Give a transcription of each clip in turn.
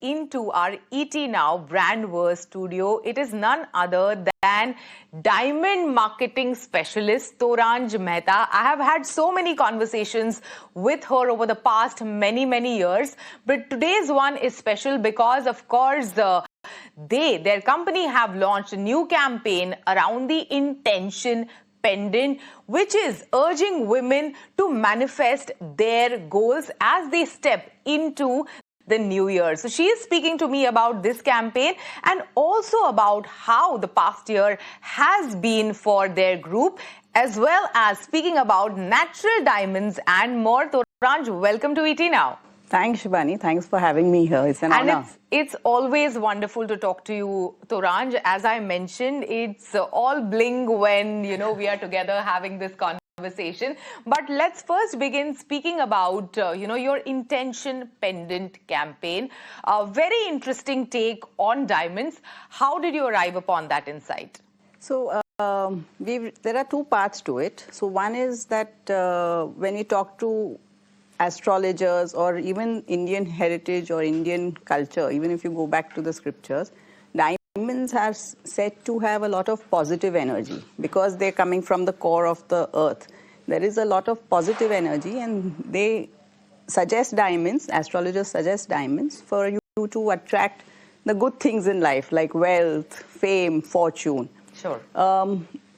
into our ET Now Brandverse studio. It is none other than diamond marketing specialist Toranj Mehta. I have had so many conversations with her over the past many years, but today's one is special because, of course, their company have launched a new campaign around the Intention Pendant, which is urging women to manifest their goals as they step into the new year. So she is speaking to me about this campaign and also about how the past year has been for their group, as well as speaking about natural diamonds and more. Toranj, welcome to ET Now. Thanks, Shivani. Thanks for having me here. It's an honor. It's always wonderful to talk to you, Toranj. As I mentioned, it's all bling when, we are together having this conversation. But let's first begin speaking about, your Intention Pendant campaign. A very interesting take on diamonds. How did you arrive upon that insight? So, there are two parts to it. So, one is that when we talk to astrologers or even Indian heritage or Indian culture, even if you go back to the scriptures, diamonds are said to have a lot of positive energy because they're coming from the core of the earth. There is a lot of positive energy, and they suggest diamonds, astrologers suggest diamonds for you to attract the good things in life like wealth, fame, fortune. Sure.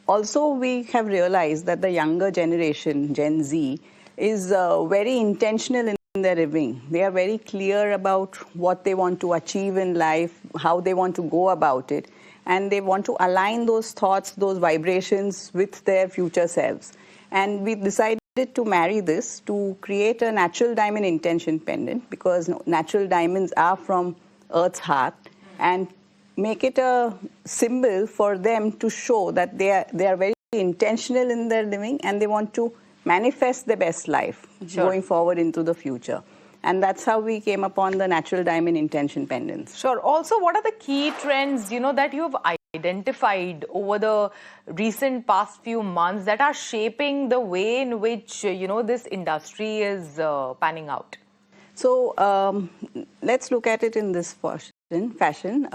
Also, we have realized that the younger generation, Gen Z, is very intentional in their living. They are very clear about what they want to achieve in life, how they want to go about it, and they want to align those thoughts, those vibrations with their future selves. And we decided to marry this to create a natural diamond intention pendant, because natural diamonds are from Earth's heart, and make it a symbol for them to show that they are very intentional in their living and they want to manifest the best life going forward into the future. And that's how we came upon the natural diamond intention pendants. Sure. Also, what are the key trends, that you've identified over the recent past few months that are shaping the way in which, this industry is panning out? So, let's look at it in this fashion.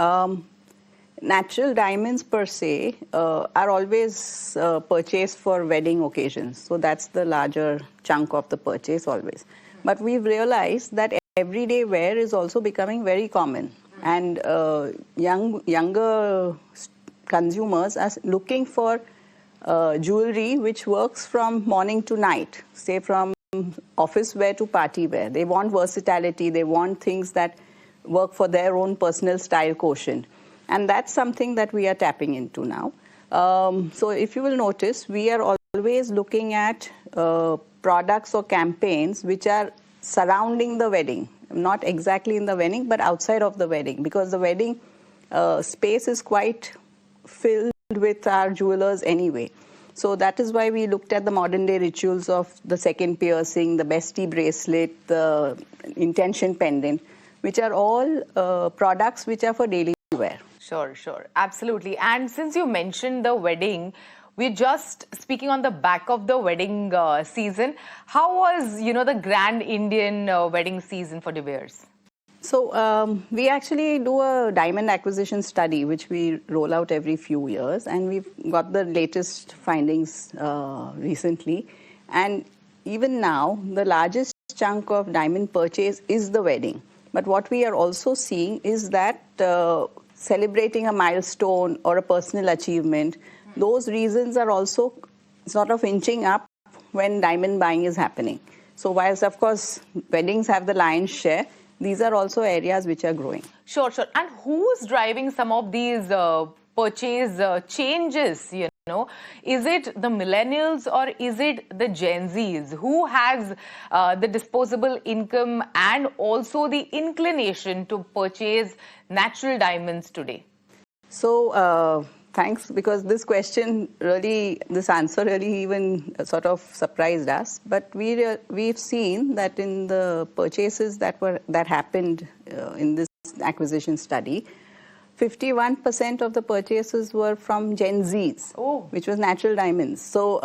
Natural diamonds per se are always purchased for wedding occasions. So that's the larger chunk of the purchase always. But we've realized that everyday wear is also becoming very common. And younger consumers are looking for jewelry which works from morning to night, say from office wear to party wear. They want versatility. They want things that work for their own personal style quotient. And that's something that we are tapping into now. So if you will notice, we are always looking at products or campaigns which are surrounding the wedding. Not exactly in the wedding, but outside of the wedding. Because the wedding space is quite filled with our jewelers anyway. So that is why we looked at the modern day rituals of the second piercing, the bestie bracelet, the intention pendant, which are all products which are for daily wear. Sure. Absolutely. And since you mentioned the wedding, we're just speaking on the back of the wedding season. How was, the grand Indian wedding season for De Beers? So we actually do a diamond acquisition study, which we roll out every few years. And we've got the latest findings recently. And even now, the largest chunk of diamond purchase is the wedding. But what we are also seeing is that celebrating a milestone or a personal achievement, those reasons are also sort of inching up when diamond buying is happening. So whilst, of course, weddings have the lion's share, these are also areas which are growing. Sure. And who's driving some of these purchase changes, Is it the millennials or is it the Gen Zs? Who has the disposable income and also the inclination to purchase natural diamonds today? So, thanks, because this answer really even sort of surprised us. But we've seen that in the purchases that happened in this acquisition study, 51% of the purchases were from Gen Zs, which was natural diamonds. So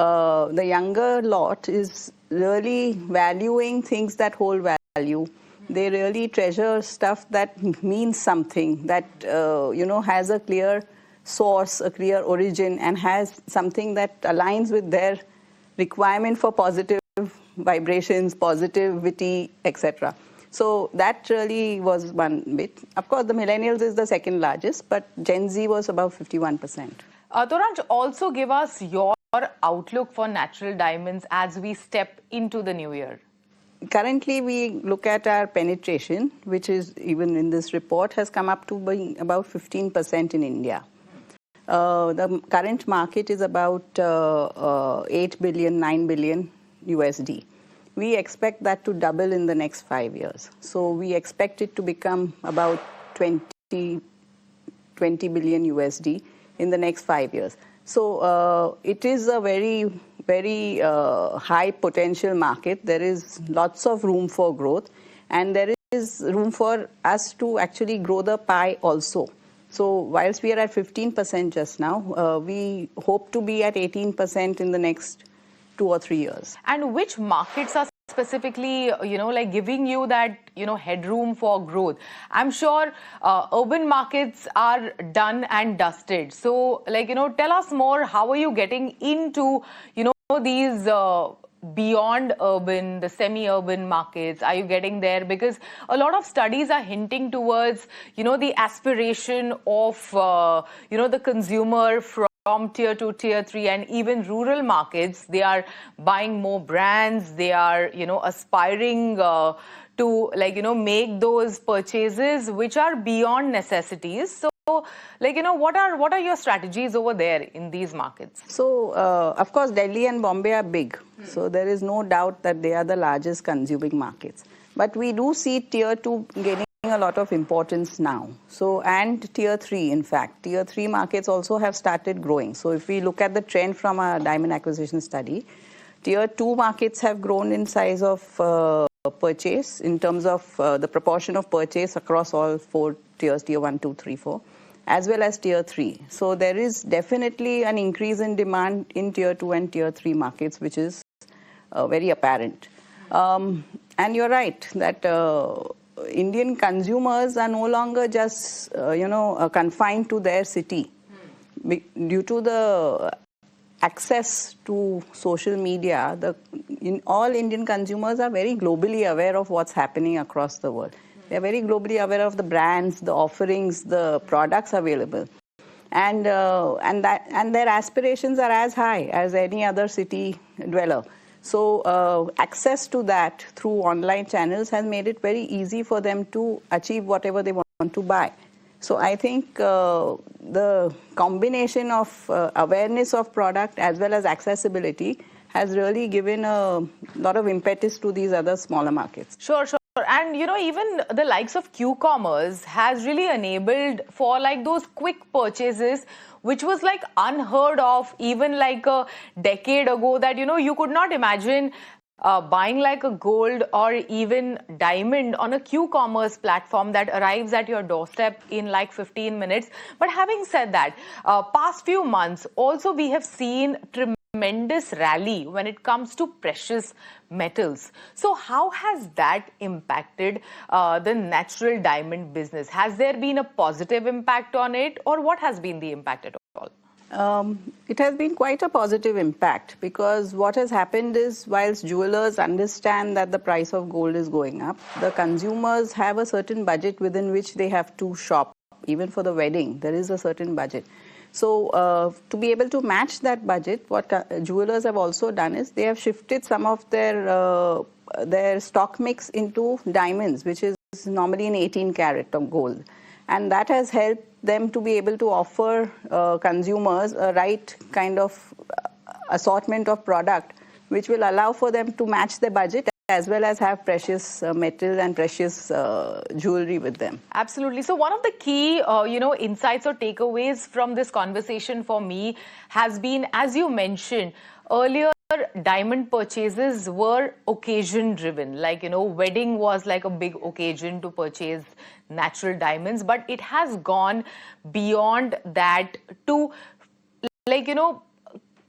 the younger lot is really valuing things that hold value. They really treasure stuff that means something, that, has a clear source, a clear origin, and has something that aligns with their requirement for positive vibrations, positivity, etc. So that really was one bit. Of course, the millennials is the second largest, but Gen Z was about 51%. Toranj, also give us your outlook for natural diamonds as we step into the new year. Currently, we look at our penetration, which is, even in this report, has come up to being about 15% in India. The current market is about 8 billion, 9 billion USD. We expect that to double in the next 5 years. So we expect it to become about 20 billion USD in the next 5 years. So it is a very, very high potential market. There is lots of room for growth, and there is room for us to actually grow the pie also. So whilst we are at 15% just now, we hope to be at 18% in the next 2 or 3 years. And which markets are specifically, giving you that, headroom for growth? I'm sure urban markets are done and dusted. So, tell us more, how are you getting into, these beyond urban, the semi-urban markets? Are you getting there? Because a lot of studies are hinting towards, the aspiration of, the consumer from tier 2, tier 3, and even rural markets. They are buying more brands. They are, aspiring to, make those purchases which are beyond necessities. So, what are your strategies over there in these markets? So, of course, Delhi and Bombay are big. So there is no doubt that they are the largest consuming markets. But we do see tier 2 gaining a lot of importance now. So, and tier 3, in fact. Tier 3 markets also have started growing. So if we look at the trend from our diamond acquisition study, tier 2 markets have grown in size of purchase, in terms of the proportion of purchase across all 4 tiers, tier 1, 2, 3, 4, as well as tier 3. So there is definitely an increase in demand in tier 2 and tier 3 markets, which is very apparent. And you're right that Indian consumers are no longer just, confined to their city. Due to the access to social media, all Indian consumers are very globally aware of what's happening across the world. They're very globally aware of the brands, the offerings, the products available. And their aspirations are as high as any other city dweller. So access to that through online channels has made it very easy for them to achieve whatever they want to buy. So I think the combination of awareness of product as well as accessibility has really given a lot of impetus to these other smaller markets. Sure. And, even the likes of Q-commerce has really enabled for those quick purchases, which was unheard of even a decade ago, that, you could not imagine buying a gold or even diamond on a Q-commerce platform that arrives at your doorstep in 15 minutes. But having said that, past few months also we have seen tremendous rally when it comes to precious metals. So how has that impacted the natural diamond business? Has there been a positive impact on it, or what has been the impact at all? It has been quite a positive impact, because what has happened is, whilst jewelers understand that the price of gold is going up, the consumers have a certain budget within which they have to shop. Even for the wedding, there is a certain budget. So to be able to match that budget, what jewelers have also done is they have shifted some of their stock mix into diamonds, which is normally an 18 karat of gold. And that has helped them to be able to offer consumers a right kind of assortment of product, which will allow for them to match their budget as well as have precious metal and precious jewelry with them. Absolutely. So one of the key, insights or takeaways from this conversation for me has been, as you mentioned earlier, diamond purchases were occasion driven. Wedding was a big occasion to purchase natural diamonds, but it has gone beyond that to,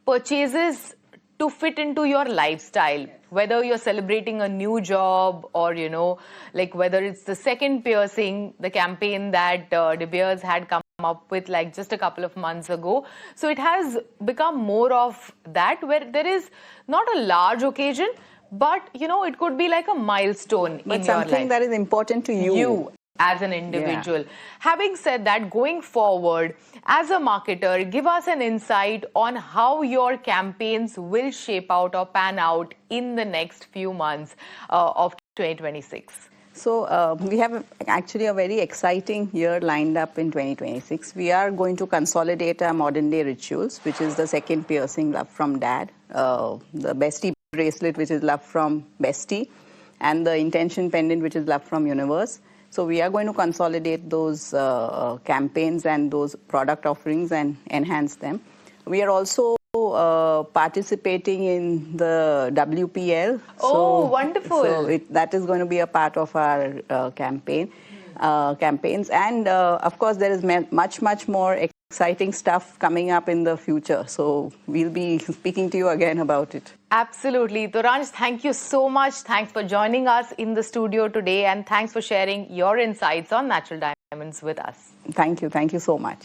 purchases to fit into your lifestyle, whether you're celebrating a new job or, you know, like whether it's the second piercing, the campaign that De Beers had come up with like just a couple of months ago. So it has become more of that, where there is not a large occasion, but, you know, it could be like a milestone in your life. But something that is important to you. You as an individual. Having said that, going forward, as a marketer, give us an insight on how your campaigns will shape out or pan out in the next few months of 2026. So we have actually a very exciting year lined up in 2026. We are going to consolidate our modern day rituals, which is the second piercing, Love from Dad, the Bestie bracelet, which is Love from Bestie, and the Intention Pendant, which is Love from Universe. So we are going to consolidate those campaigns and those product offerings and enhance them. We are also participating in the WPL. Oh, wonderful. So that is going to be a part of our campaigns. And of course, there is much more exciting stuff coming up in the future. So we'll be speaking to you again about it. Absolutely. Toranj, thank you so much. Thanks for joining us in the studio today, and thanks for sharing your insights on natural diamonds with us. Thank you. Thank you so much.